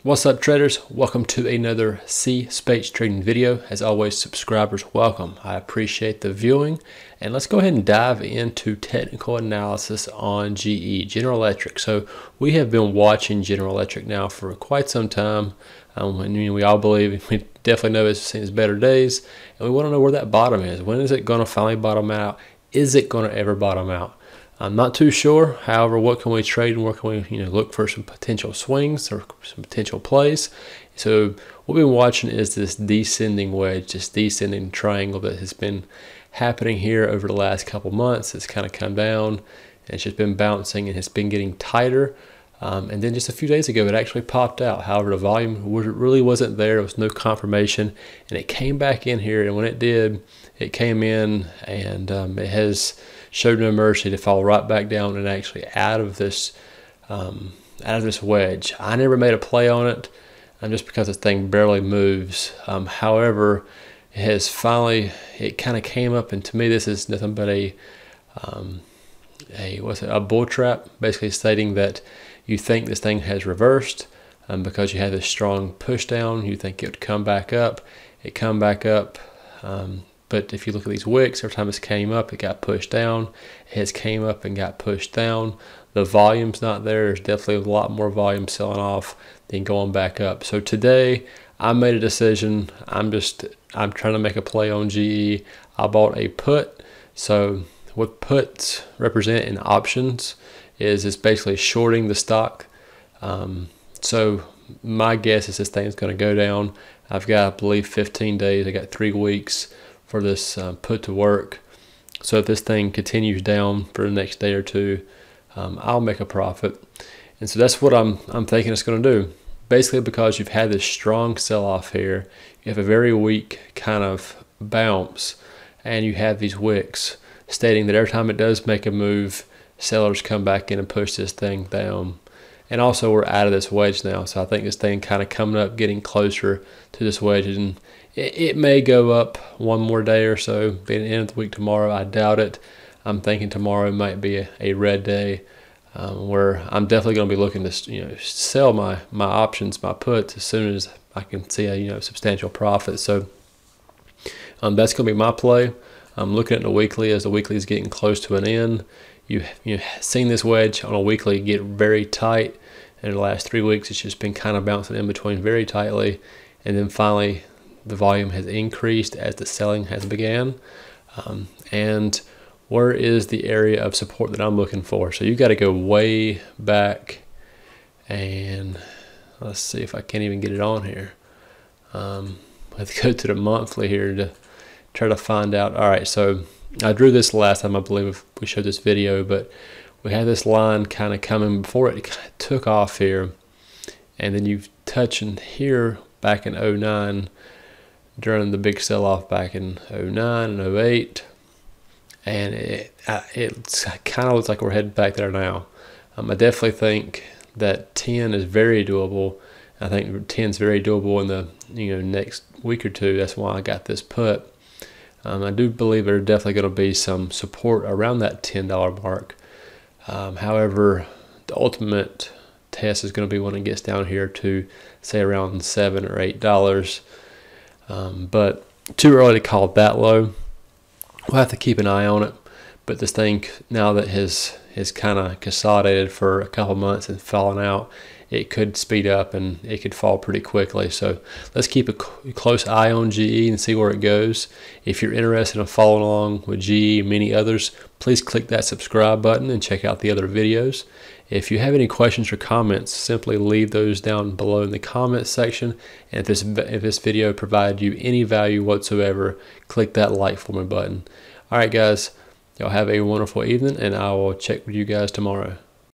What's up, traders? Welcome to another C-Space trading video. As always, subscribers welcome. I appreciate the viewing, and let's go ahead and dive into technical analysis on GE, General Electric. So we have been watching General Electric now for quite some time, and we all believe, we definitely know it's seen its better days, and we want to know where that bottom is. When is it going to finally bottom out? Is it going to ever bottom out? I'm not too sure. However, what can we trade and where can we look for some potential swings or some potential plays? So what we've been watching is this descending wedge, this descending triangle that has been happening here over the last couple months. It's kind of come down and it's just been bouncing and it's been getting tighter. And then just a few days ago, it actually popped out. However, the volume really wasn't there. There was no confirmation, and it came back in here. And when it did, it came in and it has showed no mercy to fall right back down and actually out of this wedge. I never made a play on it, just because this thing barely moves. However, it kind of came up, and to me, this is nothing but a bull trap, basically stating that you think this thing has reversed because you had this strong push down. You think it would come back up. It come back up. But if you look at these wicks, every time this came up, it got pushed down. It has came up and got pushed down. The volume's not there. There's definitely a lot more volume selling off than going back up. So today, I made a decision. I'm trying to make a play on GE. I bought a put. So what puts represent in options is it's basically shorting the stock. So my guess is this thing's going to go down. I've got, I believe, 15 days. I got 3 weeks for this put to work. So if this thing continues down for the next day or two, I'll make a profit. And so that's what I'm thinking it's going to do. Basically, because you've had this strong sell-off here, you have a very weak kind of bounce, and you have these wicks stating that every time it does make a move, sellers come back in and push this thing down. And also, we're out of this wedge now, so I think this thing kind of coming up, getting closer to this wedge, and it may go up one more day or so, being the end of the week tomorrow. I doubt it. I'm thinking tomorrow might be a red day, where I'm definitely going to be looking to sell my options, my puts, as soon as I can see a substantial profit. So that's going to be my play. I'm looking at the weekly as the weekly is getting close to an end. You've seen this wedge on a weekly get very tight. In the last 3 weeks, it's just been kind of bouncing in between very tightly, and then finally the volume has increased as the selling has began. And where is the area of support that I'm looking for? So you got to go way back, and let's see if I can't even get it on here. I have to go to the monthly here to try to find out. All right, so I drew this last time, I believe we showed this video, but we had this line kind of coming before it kind of took off here, and then you've touching here back in 09 during the big sell-off back in 09 and 08, and it kind of looks like we're heading back there now. I definitely think that 10 is very doable. I think 10 is very doable in the next week or two. That's why I got this put. I do believe there's definitely going to be some support around that $10 mark. However, the ultimate test is going to be when it gets down here to, say, around $7 or $8. But too early to call it that low. We'll have to keep an eye on it. But this thing, now that has kind of consolidated for a couple months and fallen out, it could speed up and it could fall pretty quickly. So let's keep a close eye on GE and see where it goes. If you're interested in following along with GE and many others, please click that subscribe button and check out the other videos. If you have any questions or comments, simply leave those down below in the comments section. And if this video provided you any value whatsoever, click that like for me button. All right, guys, y'all have a wonderful evening, and I will check with you guys tomorrow.